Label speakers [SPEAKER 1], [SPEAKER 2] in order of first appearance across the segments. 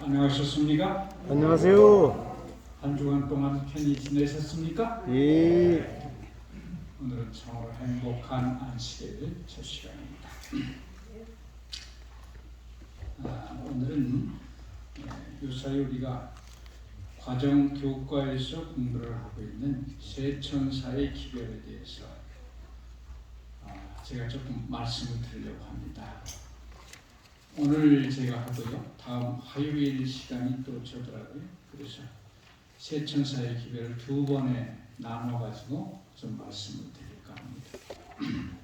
[SPEAKER 1] 안녕하셨습니까?
[SPEAKER 2] 안녕하세요.
[SPEAKER 1] 한 주간 동안 편히 지내셨습니까?
[SPEAKER 2] 예.
[SPEAKER 1] 오늘은 참으로 행복한 안식일 첫 시간입니다. 오늘은 유사히 우리가 과정 교과에서 공부를 하고 있는 세 천사의 기별에 대해서 제가 조금 말씀을 드리려고 합니다. 오늘 제가 하고요. 다음 화요일 시간이 또 저더라고요. 그래서 세 천사의 기별을 두 번에 나눠가지고 좀 말씀을 드릴까 합니다.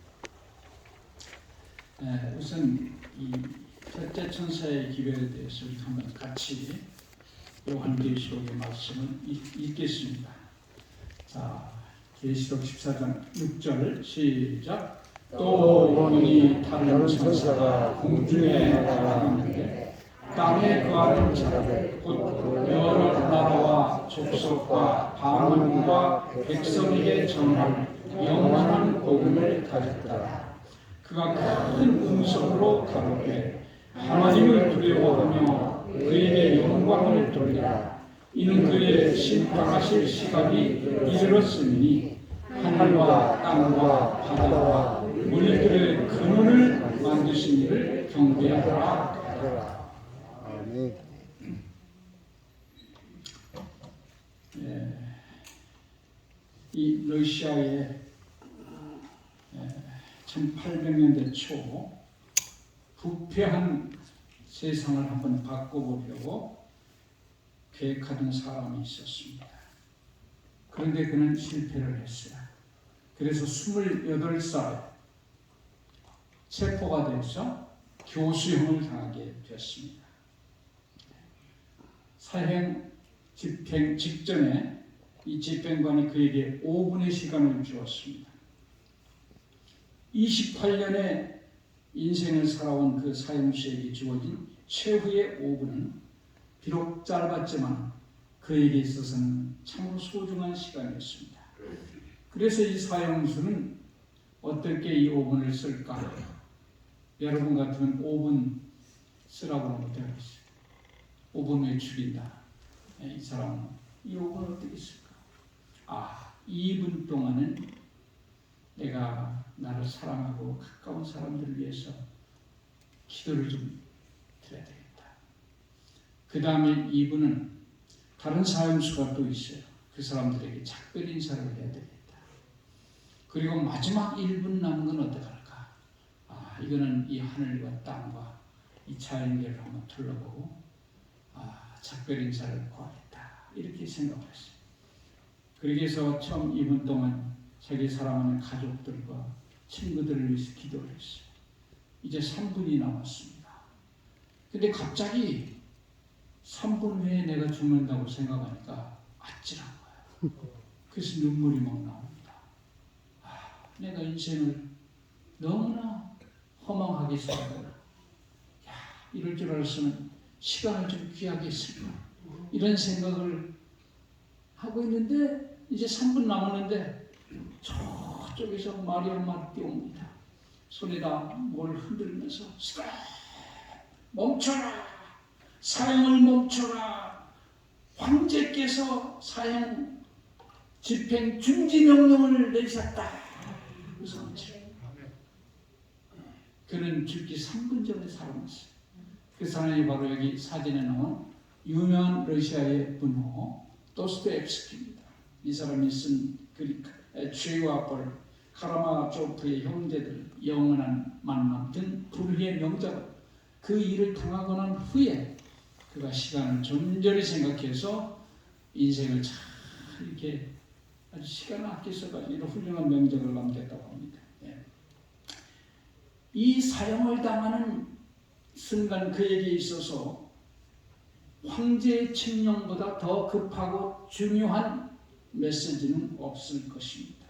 [SPEAKER 1] 우선 이 첫째 천사의 기별에 대해서 한번 같이 요한계시록의 말씀을 읽겠습니다. 자, 계시록 14장 6절 시작. 또 보니 다른 천사가 공중에 날아가는데 땅에 거하는 자들 곧 여러 나라와 족속과 방언과 백성에게 전할 영원한 복음을 가졌다. 그가 큰 음성으로 가로되 하나님을 두려워하며 그에게 영광을 돌리라. 이는 그의 심판하실 시간이 이르렀으니 하늘과 땅과 바다와 물들의 근원을 만드신 이를 경배하라.
[SPEAKER 2] 아멘.
[SPEAKER 1] 이 러시아의 1800년대 초 부패한 세상을 한번 바꿔보려고 계획하던 사람이 있었습니다. 그런데 그는 실패를 했어요. 그래서 28살 체포가 돼서 교수형을 당하게 되었습니다. 사형 집행 직전에 이 집행관이 그에게 5분의 시간을 주었습니다. 28년의 인생을 살아온 그 사형수에게 주어진 최후의 5분은 비록 짧았지만 그에게 있어서는 참으로 소중한 시간이었습니다. 그래서 이 사형수는 어떻게 이 5분을 쓸까? 여러분 같으면 5분 쓰라고는 못하겠어요. 5분 왜 죽인다? 이 사람은 이 5분 어떻게 쓸까? 2분 동안은 내가 나를 사랑하고 가까운 사람들을 위해서 기도를 좀 드려야 되겠다. 그 다음에 2분은 다른 사형수가 또 있어요. 그 사람들에게 작별 인사를 해야 되겠다. 그리고 마지막 1분 남은 건 어떡할까? 이거는 이 하늘과 땅과 이 자연계를 한번 둘러보고 작별 인사를 구하겠다. 이렇게 생각을 했어요. 그러기 위해서 처음 2분 동안 자기 사랑하는 가족들과 친구들을 위해서 기도를 했어요. 이제 3분이 남았습니다. 근데 갑자기 3분 후에 내가 죽는다고 생각하니까 아찔한 거예요. 그래서 눈물이 막 나옵니다. 내가 인생을 너무나 허망하게 살았구나. 이럴 줄 알았으면 시간을 좀 귀하게 쓸까. 이런 생각을 하고 있는데 이제 3분 남았는데 저쪽에서 말이 한마디 띄웁니다. 손에다 뭘 흔들면서 스톱! 멈춰라! 사형을 멈춰라! 황제께서 사형 집행 중지 명령을 내리셨다. 그래서 그는 죽기 3분 전에 살아났어요. 그 사람이 바로 여기 사진에 나온 유명한 러시아의 분호 도스토옙스키입니다. 이 사람이 쓴 죄와 벌, 카라마조프의 형제들, 영원한 만남 등 불후의 명작을 그 일을 당하고 난 후에 그가 시간을 존전히 생각해서 인생을 잘 이렇게 아주 시간을 아껴서 이런 훌륭한 명작을 남겼다고 합니다. 이 사형을 당하는 순간 그에게 있어서 황제의 칙령보다 더 급하고 중요한 메시지는 없을 것입니다.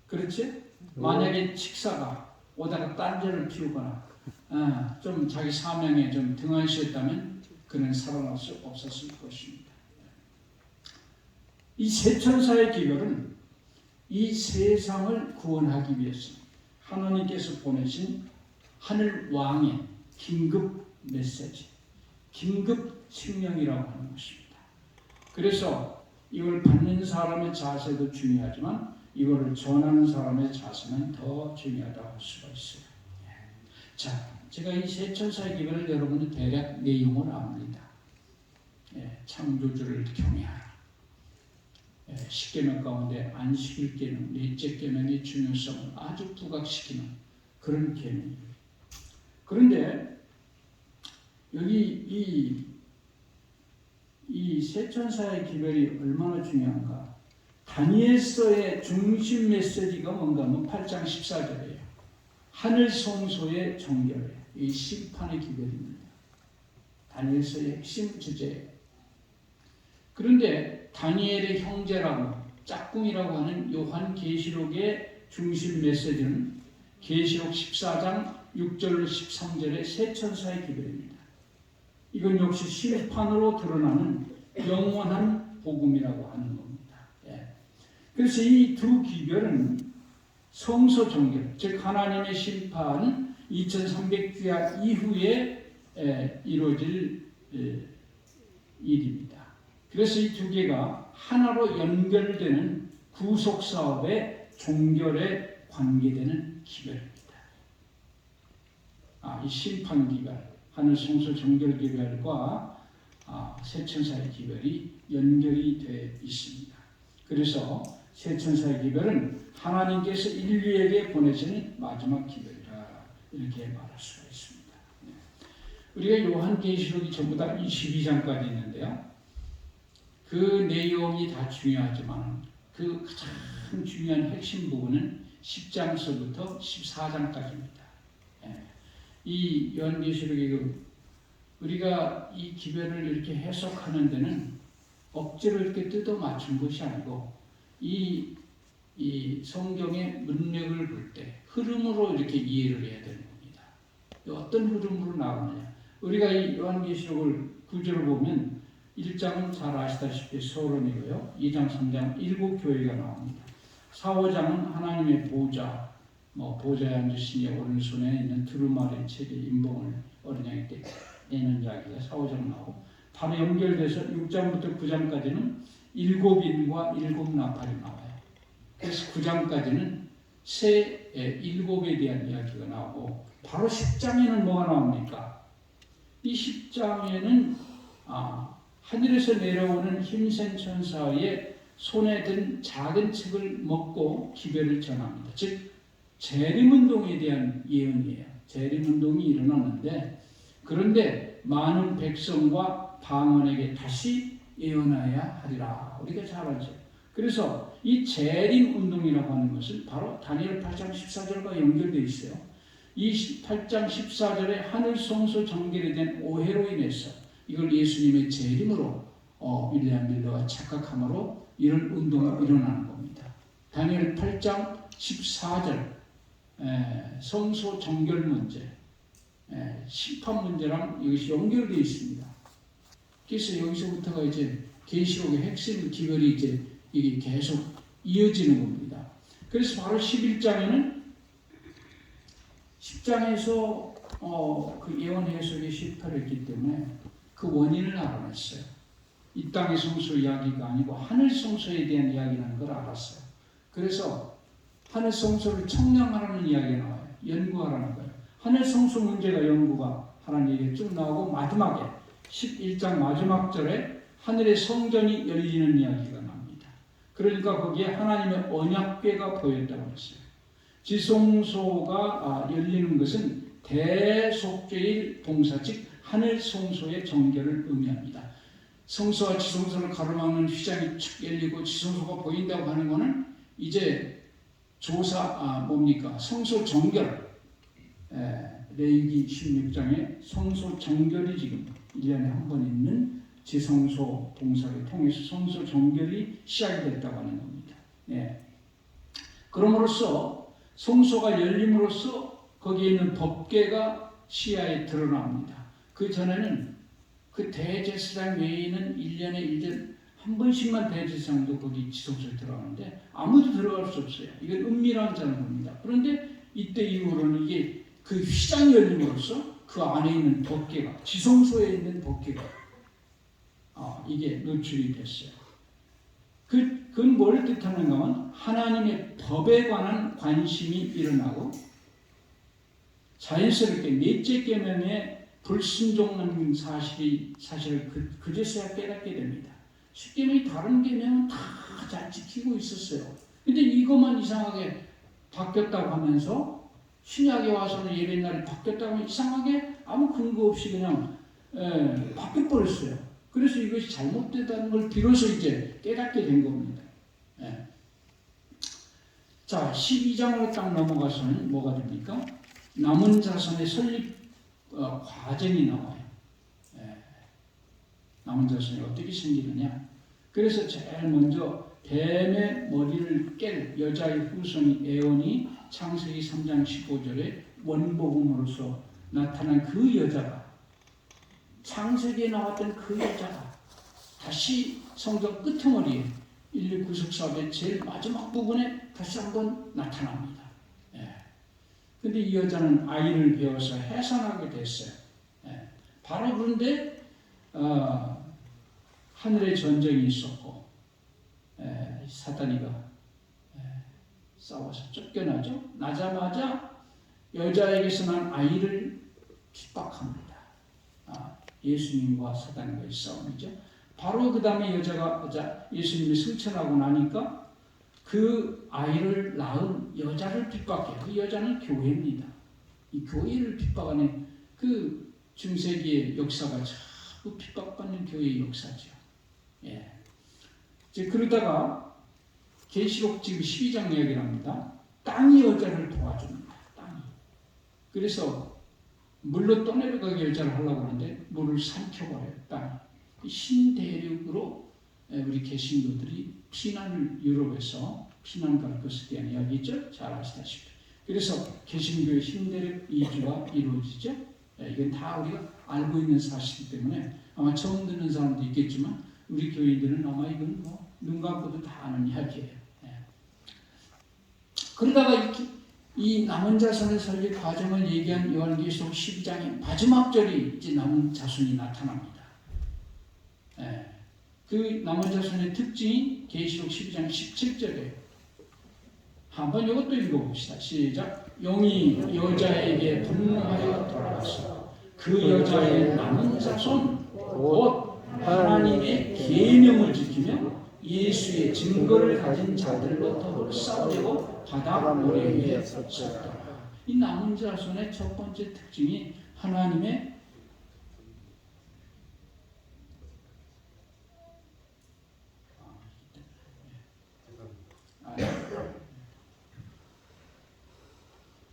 [SPEAKER 1] 그렇지? 만약에 칙사가 오다가 딴전을 피우거나 좀 자기 사명에 좀 등한시했다면 그는 살아날 수 없었을 것입니다. 이 세 천사의 기별은 이 세상을 구원하기 위해서 하나님께서 보내신 하늘 왕의 긴급 메시지, 긴급 칙령이라고 하는 것입니다. 그래서 이걸 받는 사람의 자세도 중요하지만 이거를 전하는 사람의 자세는 더 중요하다고 할 수가 있어요. 자, 제가 이 세 천사의 기별을 여러분이 대략 내용을 압니다. 창조주를 경외하라. 십계명 가운데 안식일 계명, 넷째 계명의 중요성을 아주 부각시키는 그런 계명이에요. 그런데 여기 이 세 천사의 기별이 얼마나 중요한가? 다니엘서의 중심 메시지가 뭔가 하면 8장 14절이에요. 하늘 성소의 정결, 이 심판의 기별입니다. 다니엘서의 핵심 주제예요. 그런데 다니엘의 형제라고 짝꿍이라고 하는 요한계시록의 중심 메시지는 계시록 14장 6절 13절의 세 천사의 기별입니다. 이건 역시 심판으로 드러나는 영원한 복음이라고 하는 겁니다. 그래서 이 두 기별은 성소 정결, 즉 하나님의 심판 2300주야 이후에 이루어질 일입니다. 그래서 이 두 개가 하나로 연결되는 구속사업의 종결에 관계되는 기별입니다. 이 심판 기별, 하늘 성소 정결 기별과 세 천사의 기별이 연결이 되어 있습니다. 그래서 세 천사의 기별은 하나님께서 인류에게 보내시는 마지막 기별이다, 이렇게 말할 수가 있습니다. 우리가 요한계시록이 전부 다 22장까지 있는데요. 그 내용이 다 중요하지만 그 가장 중요한 핵심 부분은 10장서부터 14장까지입니다. 이 요한계시록이 우리가 이 기별을 이렇게 해석하는 데는 억지로 이렇게 뜯어 맞춘 것이 아니고 이 성경의 문맥을 볼 때 흐름으로 이렇게 이해를 해야 되는 겁니다. 어떤 흐름으로 나오느냐? 우리가 이 요한계시록을 구절을 보면 1장은 잘 아시다시피 서론이고요. 2장, 3장 7교회가 나옵니다. 4, 5장은 하나님의 보좌, 보좌에 앉으시니 오른손에 있는 두루마리 책의 인봉을 어린 양이 때 내는 이야기가 4, 5장 나오고 바로 연결돼서 6장부터 9장까지는 7인과 7나팔이 나와요. 그래서 9장까지는 새 7에 대한 이야기가 나오고 바로 10장에는 뭐가 나옵니까? 이 10장에는 하늘에서 내려오는 힘센 천사의 손에 든 작은 책을 먹고 기별을 전합니다. 즉 재림운동에 대한 예언이에요. 재림운동이 일어났는데 그런데 많은 백성과 방언에게 다시 예언하여야 하리라. 우리가 잘 알죠. 그래서 이 재림운동이라고 하는 것은 바로 다니엘 8장 14절과 연결되어 있어요. 이 8장 14절에 하늘 성소 정결에 대한 오해로 인해서 이걸 예수님의 재림으로 윌리엄 밀러가 착각함으로 이런 운동이 일어나는 겁니다. 다니엘 8장 14절 성소 정결 문제, 심판 문제랑 이것이 연결되어 있습니다. 그래서 여기서부터가 이제 계시록의 핵심 기별이 이제 이게 계속 이어지는 겁니다. 그래서 바로 11장에는 10장에서 그 예언 해석의 실패를 했기 때문에 그 원인을 알아냈어요. 이 땅의 성소 이야기가 아니고 하늘 성소에 대한 이야기라는 걸 알았어요. 그래서 하늘 성소를 청량하라는 이야기가 나와요. 연구하라는 거예요. 하늘 성소 문제가 연구가 하라는 얘기가 쭉 나오고 마지막에 11장 마지막 절에 하늘의 성전이 열리는 이야기가 납니다. 그러니까 거기에 하나님의 언약궤가 보였다고 했어요. 지성소가 열리는 것은 대속죄일 봉사, 즉 하늘 성소의 정결을 의미합니다. 성소와 지성소를 가로막는 휘장이 축 열리고 지성소가 보인다고 하는 것은 이제 성소 정결, 레위기 16장에 성소 정결이 지금 1년에 한 번 있는 지성소 봉사를 통해서 성소 정결이 시작이 됐다고 하는 겁니다. 그럼으로써 성소가 열림으로써 거기에 있는 법궤가 시야에 드러납니다. 그 전에는 그 대제사장 외에는 1년에 한 번씩만 대제사장도 거기 지성소에 들어가는데 아무도 들어갈 수 없어요. 이건 은밀한 자는 겁니다. 그런데 이때 이후로는 이게 그 휘장이 열림으로써 그 안에 있는 법궤가, 지성소에 있는 법궤가 이게 노출이 됐어요. 그건 뭘 뜻하는가 하면 하나님의 법에 관한 관심이 일어나고 자연스럽게 넷째 계명에 불순종하는 사실을 그제서야 깨닫게 됩니다. 십계명이 다른 계명은 다 잘 지키고 있었어요. 근데 이것만 이상하게 바뀌었다고 하면서 신약에 와서는 예배날이 바뀌었다고 하면 이상하게 아무 근거 없이 그냥 바뀌어버렸어요. 그래서 이것이 잘못됐다는 걸 비로소 이제 깨닫게 된 겁니다. 자, 12장으로 딱 넘어가서는 뭐가 됩니까? 남은 자손의 설립 과정이 나와요. 남은 자손이 어떻게 생기느냐? 그래서 제일 먼저 뱀의 머리를 깰 여자의 후손이 에온이 창세기 3장 15절에 원복음으로서 나타난 그 여자가, 창세기에 나왔던 그 여자가 다시 성경 끄트머리에 인류 구속 사업의 제일 마지막 부분에 다시 한번 나타납니다. 근데 이 여자는 아이를 배워서 해산하게 됐어요. 바로 그런데 하늘에 전쟁이 있었고 사단이가 싸워서 쫓겨나죠. 나자마자 여자에게서 난 아이를 핍박합니다. 예수님과 사단과의 싸움이죠. 바로 그 다음에 여자가 예수님이 승천하고 나니까 그 아이를 낳은 여자를 핍박해요. 그 여자는 교회입니다. 이 교회를 핍박하는 그 중세기의 역사가 자꾸 핍박받는 교회의 역사죠. 이제 그러다가 계시록 지금 12장 이야기를 합니다. 땅이 여자를 도와줍니다. 땅이. 그래서 물로 떠내려가게 여자를 하려고 하는데 물을 삼켜버려요. 땅이. 신대륙으로 우리 개신교들이 피난을 유럽에서 피난 갈 것에 대한 이야기죠. 잘 아시다시피. 그래서 개신교의 신대륙 이주가 이루어지죠. 이건 다 우리가 알고 있는 사실이기 때문에 아마 처음 듣는 사람도 있겠지만 우리 교인들은 아마 이건 눈 감고도 다 아는 이야기예요. 그러다가 이 남은 자손의 설립 과정을 얘기한 요한계시록 12장의 마지막 절이 이제 남은 자손이 나타납니다. 그 남은 자손의 특징이 계시록 12장 17절에 한번 이것도 읽어봅시다. 시작. 영이 여자에게 분노하여 돌아갔어. 그 여자의 남은 자손 곧 하나님의 계명을 지키며 예수의 증거를 가진 자들로 더불어 싸우려고 바다 모래 위에 섰더라. 이 남은 자손의 첫 번째 특징이 하나님의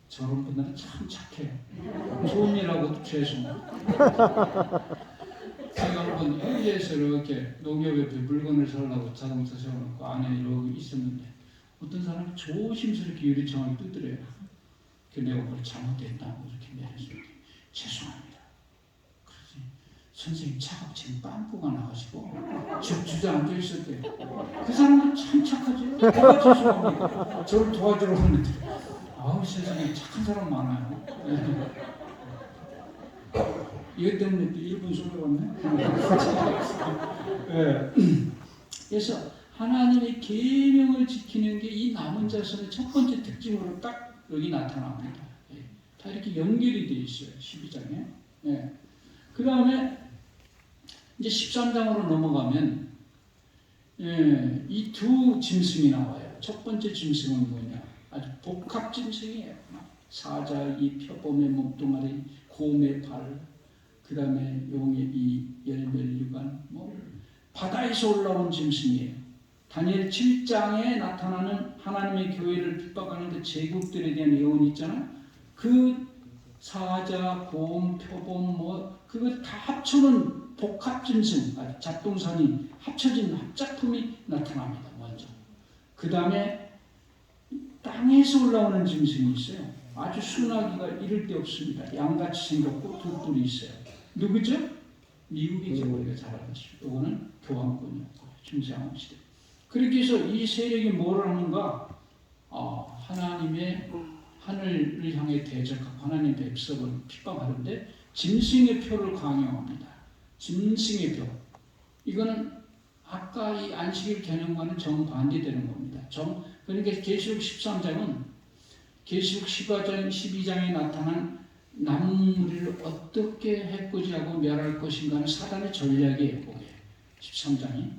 [SPEAKER 1] 저런 분들은 참 착해요. 좋은 일하고도 죄송해요. 제가 한번 현지에서 이렇게 농협에 물건을 사려고 자동차 세워놓고 안에 이러고 있었는데 어떤 사람이 조심스럽게 유리창을 두드려요. 내가 뭘 잘못했다고 이렇게 내려서 죄송합니다. 그러지. 선생님 차가 지금 빵꾸가 나가지고 주저앉아 있었대요. 그 사람은 참 착하죠. 죄송합니다. 저를 도와주러 하는데 아우 세상에 착한 사람 많아요. 이것 때문에 1분 쏠려갔네. 그래서 하나님의 계명을 지키는 게 이 남은 자손의 첫 번째 특징으로 딱 여기 나타납니다. 다 이렇게 연결이 되어 있어요. 12장에. 그 다음에 이제 13장으로 넘어가면 이 두 짐승이 나와요. 첫 번째 짐승은 뭐냐? 아주 복합 짐승이에요. 사자의 표범의 몸뚱아리, 곰의 발, 그 다음에 용의 이 열멸류관, 바다에서 올라온 짐승이에요. 다니엘 7장에 나타나는 하나님의 교회를 핍박하는 그 제국들에 대한 예언이 있잖아요. 그 사자, 곰, 표범, 그거 다 합쳐놓은 복합 짐승, 잡동산이 합쳐진 합작품이 나타납니다. 먼저. 그 다음에 땅에서 올라오는 짐승이 있어요. 아주 순하기가 이를 데 없습니다. 양같이 생겼고 두 뿔이 있어요. 누구죠? 미국이죠. 우리가 잘 알죠. 이거는 교황권이었고 중세왕 시대. 그렇게 해서 이 세력이 뭘 하는가? 하나님의 하늘을 향해 대적하고 하나님의 백성을 핍박하는데 짐승의 표를 강요합니다. 짐승의 표. 이거는 아까 이 안식일 개념과는 정반대되는 겁니다. 그러니까 계시록 13장은 계시록 12장에 나타난 남무리를 어떻게 해코지하고 멸할 것인가는 사단의 전략이에요. 그게 13장이.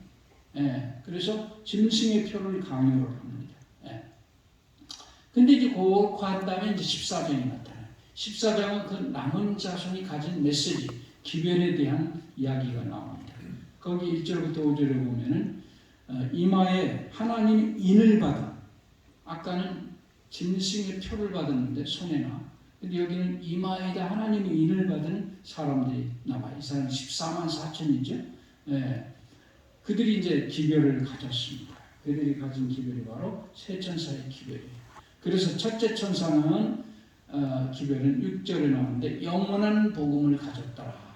[SPEAKER 1] 예, 그래서 짐승의 표를 강요를 합니다. 예. 근데 이제 그 다음에 이제 14장이 나타나요. 14장은 그 남은 자손이 가진 메시지, 기별에 대한 이야기가 나옵니다. 거기 1절부터 5절에 보면은 이마에 하나님 인을 받은, 아까는 짐승의 표를 받았는데 손에나, 근데 여기는 이마에다 하나님의 인을 받은 사람들이 남아요. 이 사람 14만 4천이죠. 예. 그들이 이제 기별을 가졌습니다. 그들이 가진 기별이 바로 세 천사의 기별이에요. 그래서 첫째 천사는 기별은 6절에 나오는데 영원한 복음을 가졌더라.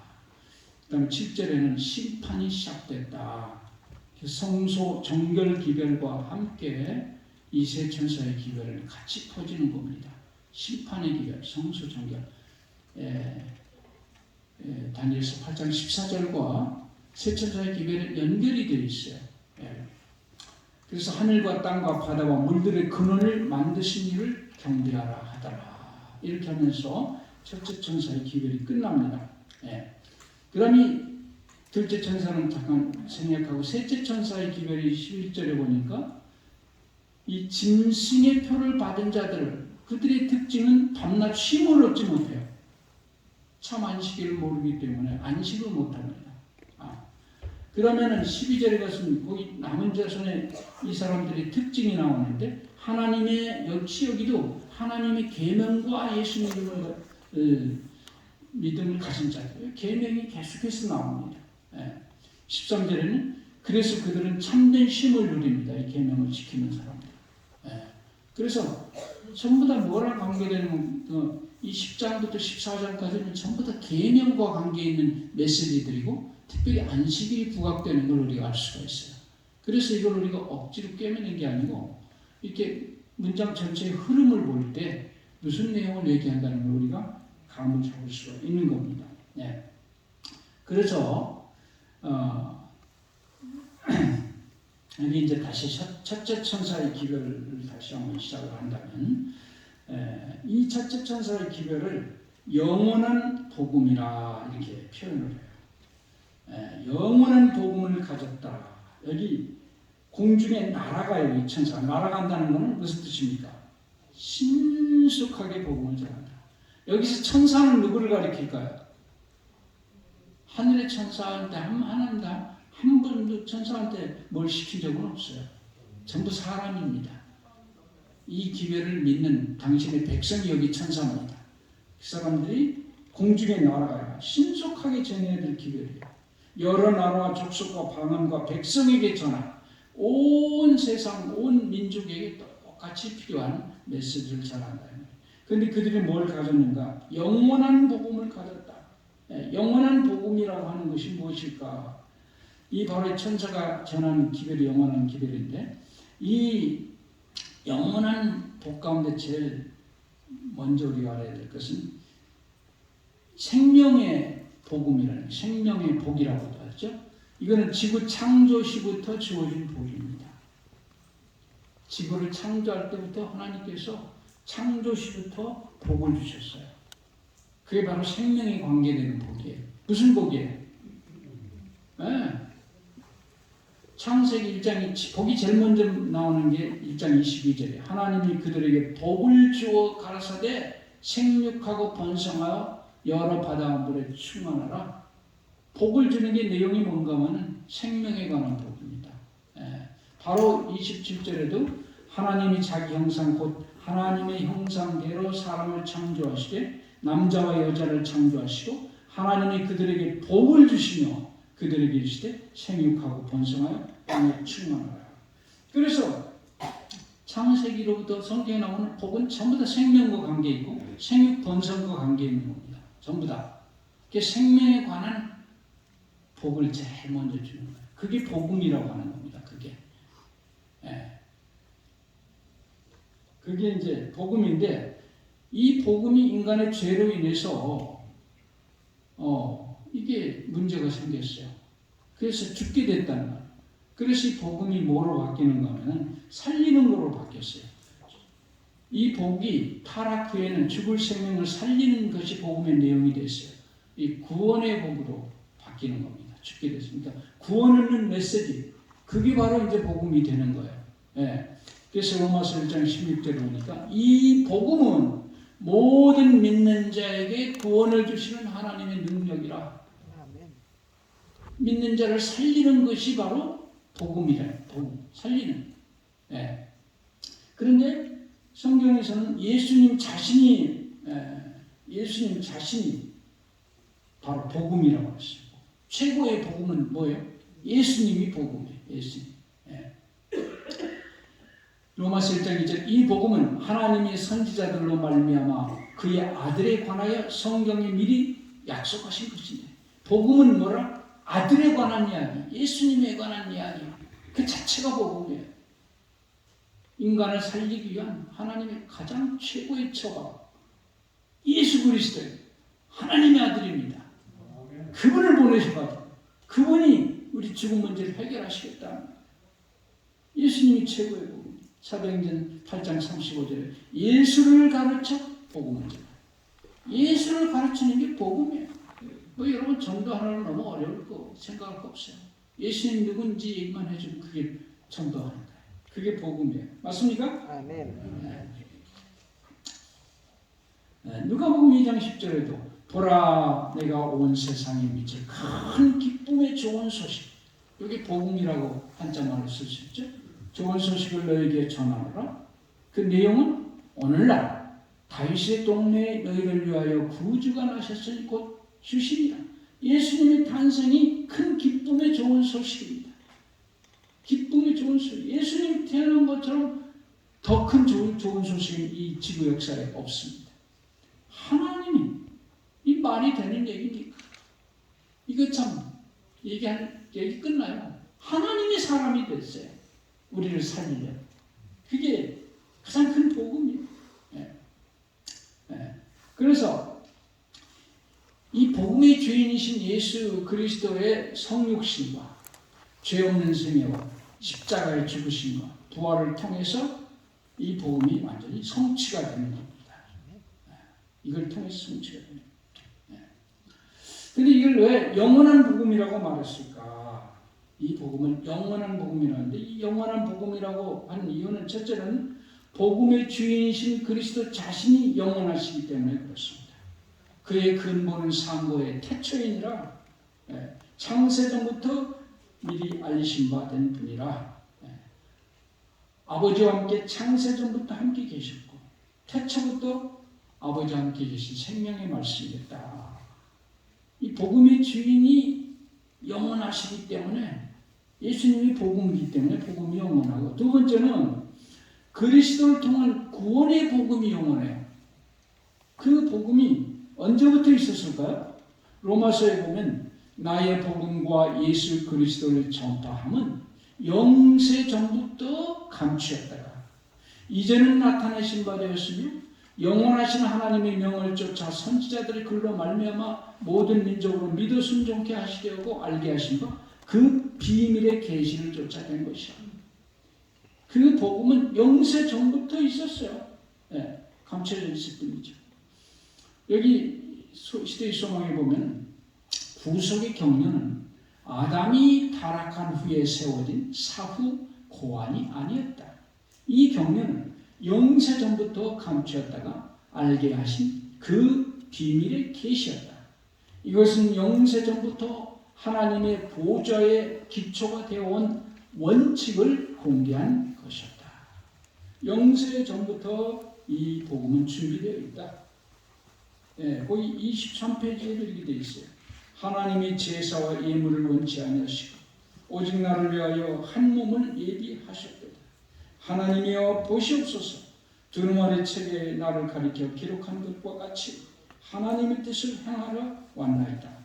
[SPEAKER 1] 그 다음에 7절에는 심판이 시작됐다. 성소 정결 기별과 함께 이 세 천사의 기별을 같이 퍼지는 겁니다. 심판의 기별, 성소 정결. 다니엘서 8장 14절과 세 천사의 기별은 연결이 되어 있어요. 그래서 하늘과 땅과 바다와 물들의 근원을 만드신 이를 경배하라 하더라. 이렇게 하면서 첫째 천사의 기별이 끝납니다. 그 다음에 둘째 천사는 잠깐 생략하고 셋째 천사의 기별이 11절에 보니까 이 짐승의 표를 받은 자들, 그들의 특징은 밤낮 쉼을 얻지 못해요. 참 안식일을 모르기 때문에 안식을 못합니다. 그러면은 12절에 가서는 거기 남은 자손의 이 사람들의 특징이 나오는데 하나님의 여기도 하나님의 계명과 예수 믿음을 가진 자들, 계명이 계속해서 나옵니다. 13절에는 그래서 그들은 참된 쉼을 누립니다. 이 계명을 지키는 사람들. 그래서 전부 다 뭐랑 관계되는 이 10장부터 14장까지는 전부 다 계명과 관계 있는 메시지들이고 특별히 안식일이 부각되는 걸 우리가 알 수가 있어요. 그래서 이걸 우리가 억지로 꿰매는 게 아니고 이렇게 문장 전체의 흐름을 볼 때 무슨 내용을 얘기한다는 걸 우리가 감을 잡을 수가 있는 겁니다. 그래서 여기 이제 다시 첫째 천사의 기별을 다시 한번 시작을 한다면 이 첫째 천사의 기별을 영원한 복음이라 이렇게 표현을 해요. 영원한 복음을 가졌다. 여기 공중에 날아가요. 이 천사. 날아간다는 것은 무슨 뜻입니까? 신속하게 복음을 전한다. 여기서 천사는 누구를 가리킬까요? 하늘의 천사한테 하나님 한 번도 천사한테 뭘 시킨 적은 없어요. 전부 사람입니다. 이 기별을 믿는 당신의 백성이 여기 천사입니다. 그 사람들이 공중에 날아가요. 신속하게 전해야 될 기별이에요. 여러 나라와 족속과 방언과 백성에게 전하, 온 세상, 온 민족에게 똑같이 필요한 메시지를 전한다. 그런데 그들이 뭘 가졌는가? 영원한 복음을 가졌다. 영원한 복음이라고 하는 것이 무엇일까? 이 바로 천사가 전하는 기별이 영원한 기별인데 이 영원한 복 가운데 제일 먼저 우리가 알아야 될 것은 생명의 복음이라는, 생명의 복이라고도 하죠. 이거는 지구 창조 시부터 주어진 복입니다. 지구를 창조할 때부터 하나님께서 창조 시부터 복을 주셨어요. 그게 바로 생명에 관계되는 복이에요. 무슨 복이에요? 창세기 1장이 복이 제일 먼저 나오는 게 1장 22절에 하나님이 그들에게 복을 주어 가라사대 생육하고 번성하여 여러 바다와 물에 충만하라. 복을 주는 게 내용이 뭔가 하면 생명에 관한 복입니다. 바로 27절에도 하나님이 자기 형상 곧 하나님의 형상대로 사람을 창조하시되 남자와 여자를 창조하시고 하나님이 그들에게 복을 주시며 그들에게 이르시되 생육하고 번성하여 땅에 충만하라. 그래서 창세기로부터 성경에 나오는 복은 전부 다 생명과 관계 있고 생육 번성과 관계 있는 겁니다. 전부 다. 그게 생명에 관한 복을 제일 먼저 주는 거예요. 그게 복음이라고 하는 겁니다. 그게 이제 복음인데 이 복음이 인간의 죄로 인해서 이게 문제가 생겼어요. 그래서 죽게 됐다는 거예요. 그래서 이 복음이 뭐로 바뀌는가 하면 살리는 거로 바뀌었어요. 이 복이 타락 후에는 죽을 생명을 살리는 것이 복음의 내용이 됐어요. 이 구원의 복으로 바뀌는 겁니다. 죽게 됐으니까 구원하는 메시지, 그게 바로 이제 복음이 되는 거예요. 예. 그래서 로마서 1장 16절에 보니까 이 복음은 모든 믿는 자에게 구원을 주시는 하나님의 능력이라. 믿는 자를 살리는 것이 바로 복음이래요. 복음. 살리는. 예. 그런데 성경에서는 예수님 자신이 바로 복음이라고 했어요. 최고의 복음은 뭐예요? 예수님이 복음이에요. 예수님. 예. 로마서 1장 2절 이 복음은 하나님의 선지자들로 말미암아 그의 아들에 관하여 성경이 미리 약속하신 것이네. 복음은 뭐라? 아들에 관한 이야기, 예수님에 관한 이야기. 그 자체가 복음이에요. 인간을 살리기 위한 하나님의 가장 최고의 처가 예수 그리스도예요. 하나님의 아들입니다. 그분을 보내셔가지고 그분이 우리 죽음 문제를 해결하시겠다. 예수님이 최고의 복음. 사도행전 8장 35절에 예수를 가르쳐 복음을 전하. 예수를 가르치는 게 복음이에요. 여러분 전도하는 건 너무 어려울 거 생각할 거 없어요. 예수님 누군지 얘기만 해주면 그게 전도하는 거예요. 그게 복음이에요. 맞습니까?
[SPEAKER 2] 아멘.
[SPEAKER 1] 누가복음 2장 10절에도 보라 내가 온 세상에 미칠 큰 기쁨의 좋은 소식. 여기 복음이라고 한자말로 쓸 수 있죠. 좋은 소식을 너에게 전하노라. 그 내용은 오늘날 다윗의 동네에 너희를 위하여 구주가 나셨으니 곧 주시리라. 예수님의 탄생이 큰 기쁨의 좋은 소식입니다. 기쁨의 좋은 소식. 예수님이 태어난 것처럼 더 큰 좋은 소식은 이 지구 역사에 없습니다. 하나님이 이 말이 되는 얘기니까 이거 참 얘기 끝나요. 하나님이 사람이 됐어요. 우리를 살리려. 그게 가장 큰 복음이에요. 그래서 이 복음의 주인이신 예수 그리스도의 성육신과 죄 없는 생애와 십자가의 죽으심과 부활을 통해서 이 복음이 완전히 성취가 되는 겁니다. 이걸 통해서 성취가 됩니다. 근데 이걸 왜 영원한 복음이라고 말했을까? 이 복음은 영원한 복음이라는데 이 영원한 복음이라고 하는 이유는 첫째는 복음의 주인이신 그리스도 자신이 영원하시기 때문에 그렇습니다. 그의 근본은 상고의 태초이니라 창세전부터 미리 알리신 바 된 분이라 아버지와 함께 창세전부터 함께 계셨고 태초부터 아버지와 함께 계신 생명의 말씀이겠다. 이 복음의 주인이 영원하시기 때문에 예수님이 복음이기 때문에 복음이 영원하고 두 번째는 그리스도를 통한 구원의 복음이 영원해요. 그 복음이 언제부터 있었을까요? 로마서에 보면 나의 복음과 예수 그리스도를 전파함은 영세 전부터 감추었다가 이제는 나타내신 바 되었으며 영원하신 하나님의 명을 쫓아 선지자들의 글로 말미암아 모든 민족으로 믿어 순종케 하시려고 알게 하신 것 그 비밀의 계시를 쫓아낸 것이야. 그 복음은 영세 전부터 있었어요. 감춰져 있을 뿐이죠. 여기 시대의 소망에 보면 구속의 경륜은 아담이 타락한 후에 세워진 사후 고안이 아니었다. 이 경륜은 영세 전부터 감추었다가 알게 하신 그 비밀의 계시였다. 이것은 영세 전부터 하나님의 보좌의 기초가 되어온 원칙을 공개한 것이었다. 영세 전부터 이 복음은 준비되어 있다. 거기 23페이지에 이렇게 되어 있어요. 하나님이 제사와 예물을 원치 아니하시고 오직 나를 위하여 한 몸을 예비하셨도다. 하나님이여 보시옵소서. 두루마리 책에 나를 가리켜 기록한 것과 같이 하나님의 뜻을 행하러 왔나이다.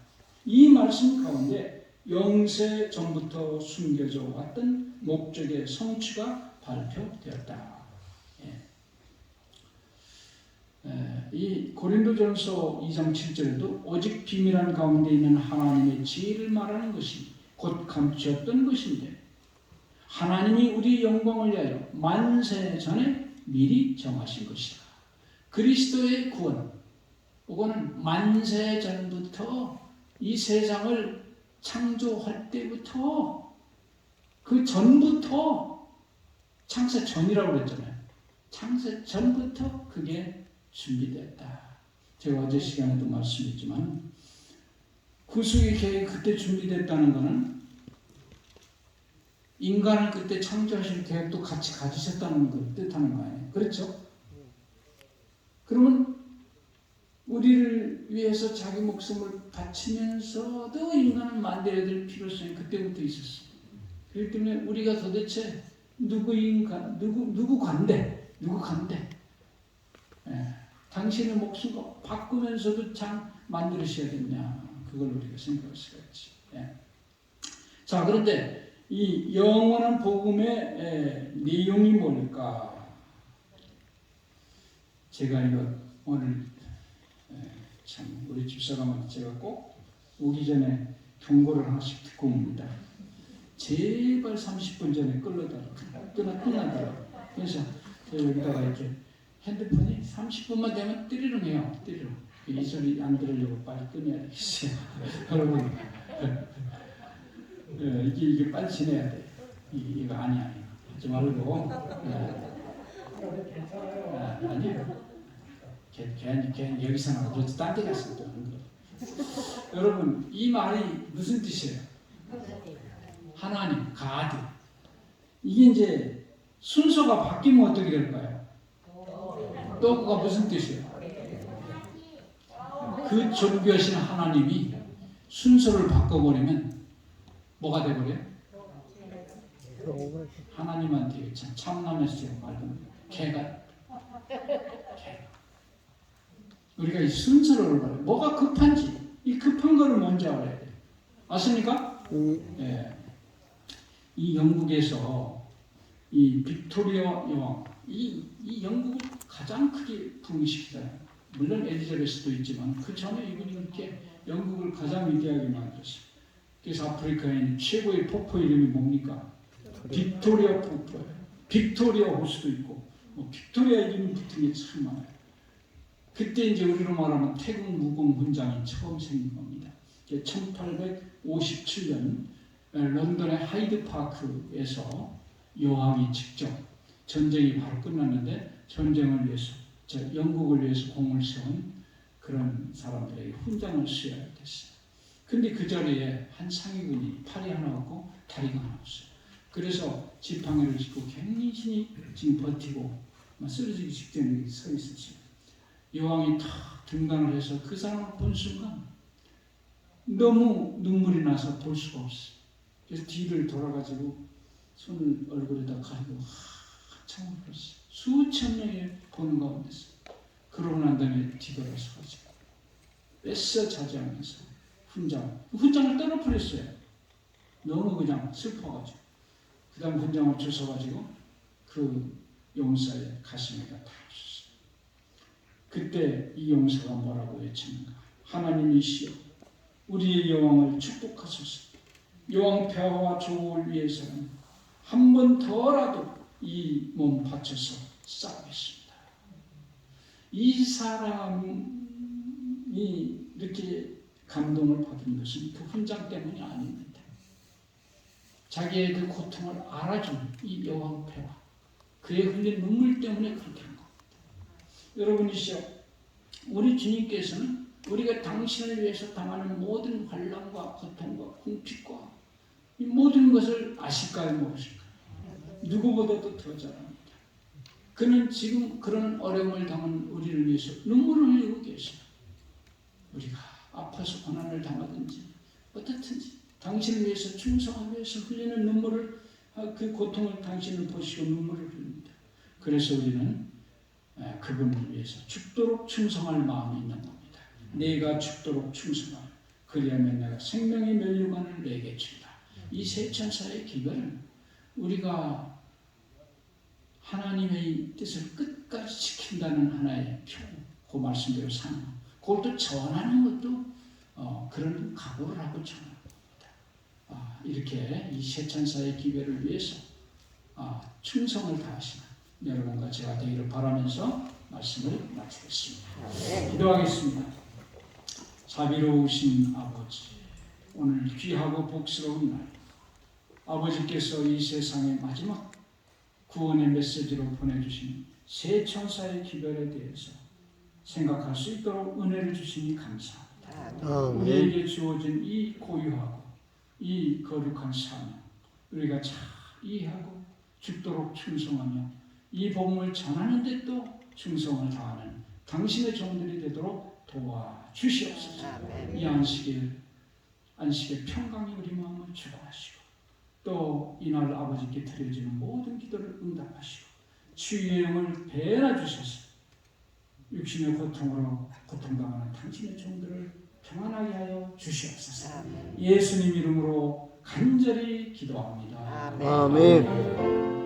[SPEAKER 1] 이 말씀 가운데 영세 전부터 숨겨져 왔던 목적의 성취가 발표되었다. 이 이 고린도전서 2장 7절에도 오직 비밀한 가운데 있는 하나님의 지혜를 말하는 것이 곧 감추었던 것인데 하나님이 우리 영광을 위하여 만세 전에 미리 정하신 것이다. 그리스도의 구원, 그거는 만세 전부터 이 세상을 창조할 때부터 그 전부터 창세 전이라고 그랬잖아요. 창세 전부터 그게 준비됐다. 제가 어제 시간에도 말씀했지만 구속의 계획이 그때 준비됐다는 것은 인간을 그때 창조하실 계획도 같이 가지셨다는 걸 뜻하는 거 아니에요. 그렇죠? 그러면 우리를 위해서 자기 목숨을 바치면서도 인간을 만들어야 될 필요성이 그때부터 있었어요. 그렇기 때문에 우리가 도대체 누구 간대? 당신의 목숨을 바꾸면서도 참 만들으셔야겠냐. 그걸 우리가 생각할 수가 있지. 자, 그런데 이 영원한 복음의 내용이 뭘까? 제가 이거 오늘 참 우리 집사람한테 제가 꼭 오기 전에 경고를 하나씩 듣고 옵니다. 제발 30분 전에 끝나더라고요. 그래서 여기다가 이렇게 핸드폰이 30분만 되면 띠리릉 해요. 띠리릉. 이 소리 안 들으려고 빨리 끊어야 되겠어요. 여러분, 이게 빨리 지내야 돼. 이거 아니야. 하지 말고. 아니에요. 걔 여기서 나고 그렇지 딴 데 갔을 때 하는 거. 여러분, 이 말이 무슨 뜻이에요? 하나님, 가드. 이게 이제 순서가 바뀌면 어떻게 될까요? 또 그가 무슨 뜻이에요? 그 존귀하신 하나님이 순서를 바꿔버리면 뭐가 돼버려요? 하나님한테 참 참남에서 말하는 개가 우리가 이 순서를 봐요. 뭐가 급한지 이 급한 거를 먼저 알아야 돼요. 아십니까? 예. 이 영국에서 이 빅토리아 여왕 이 영국을 가장 크게 부흥시키잖아요. 물론 엘리자베스도 있지만 그 전에 이분이 이렇게 영국을 가장 위대하게 만들었어요. 그래서 아프리카에 있는 최고의 폭포 이름이 뭡니까? 빅토리아 폭포예요. 빅토리아 호수도 있고 빅토리아 이름이 붙은 게 참 많아요. 그때 이제 우리로 말하면 태국 무공 훈장이 처음 생긴 겁니다. 1857년 런던의 하이드 파크에서 여왕이 직접 전쟁이 바로 끝났는데 전쟁을 위해서 영국을 위해서 공을 세운 그런 사람들에게 훈장을 수여하게 됐어요. 근데 그 자리에 한 상위군이 팔이 하나 없고 다리가 하나 없어요. 그래서 지팡이를 짚고 굉장히 지금 버티고 쓰러지기 직전에 서 있었어요. 여왕이 탁 등단을 해서 그 사람을 본 순간 너무 눈물이 나서 볼 수가 없어요. 그래서 뒤를 돌아가지고 손을 얼굴에다 가리고 한참 울었어요. 수천 명이 보는 가운데서. 그러고 난 다음에 뒤돌아서 가지고 뺏어 차지하면서 훈장을 떨어뜨렸어요. 너무 그냥 슬퍼가지고. 그 다음 훈장을 주워가지고 그 용사의 가슴에다 달았어요. 그때 이 용사가 뭐라고 외쳤는가? 하나님이시여 우리의 여왕을 축복하소서. 여왕 폐하와 조국을 위해서는 한 번 더라도 이 몸 바쳐서 싸우겠습니다. 이 사람이 이렇게 감동을 받은 것은 그 훈장 때문이 아닙니다. 자기의 그 고통을 알아준 이 여왕 폐하 그의 흘린 눈물 때문에 그렇게 한 겁니다. 여러분이시여 우리 주님께서는 우리가 당신을 위해서 당하는 모든 환난과 고통과 궁핍과 이 모든 것을 아실까요? 모르실까요? 누구보다도 더 잘 압니다. 그는 지금 그런 어려움을 당한 우리를 위해서 눈물을 흘리고 계셔요. 우리가 아파서 고난을 당하든지 어떻든지 당신을 위해서 충성하기 위해서 흘리는 눈물을 그 고통을 당신을 보시고 눈물을 흘립니다. 그래서 우리는 그분을 위해서 죽도록 충성할 마음이 있는 겁니다. 내가 죽도록 충성하라. 그리하면 내가 생명의 면류관을 내게 준다. 이 세 천사의 기별은 우리가 하나님의 뜻을 끝까지 지킨다는 하나의 그 말씀대로 사는 것. 그걸 또 전하는 것도 그런 각오를 하고 전합니다. 이렇게 이 세 천사의 기별을 위해서 충성을 다하시는 여러분과 제가 되기를 바라면서 말씀을 마치겠습니다. 기도하겠습니다. 자비로우신 아버지, 오늘 귀하고 복스러운 날, 아버지께서 이 세상의 마지막 구원의 메시지로 보내주신 세 천사의 기별에 대해서 생각할 수 있도록 은혜를 주시니 감사합니다. 우리에게 주어진 이 고유하고 이 거룩한 사명, 우리가 잘 이해하고 죽도록 충성하며 이 복음을 전하는 데 또 충성을 다하는 당신의 종들이 되도록 도와주시옵소서. 이 안식의 평강이 우리 마음을 주관하시고 또 이날 아버지께 드려지는 모든 기도를 응답하시고 주의 영을 배나 주셔서 육신의 고통으로 고통당하는 당신의 종들을 평안하게 하여 주시옵소서. 예수님 이름으로 간절히 기도합니다.
[SPEAKER 2] 아멘.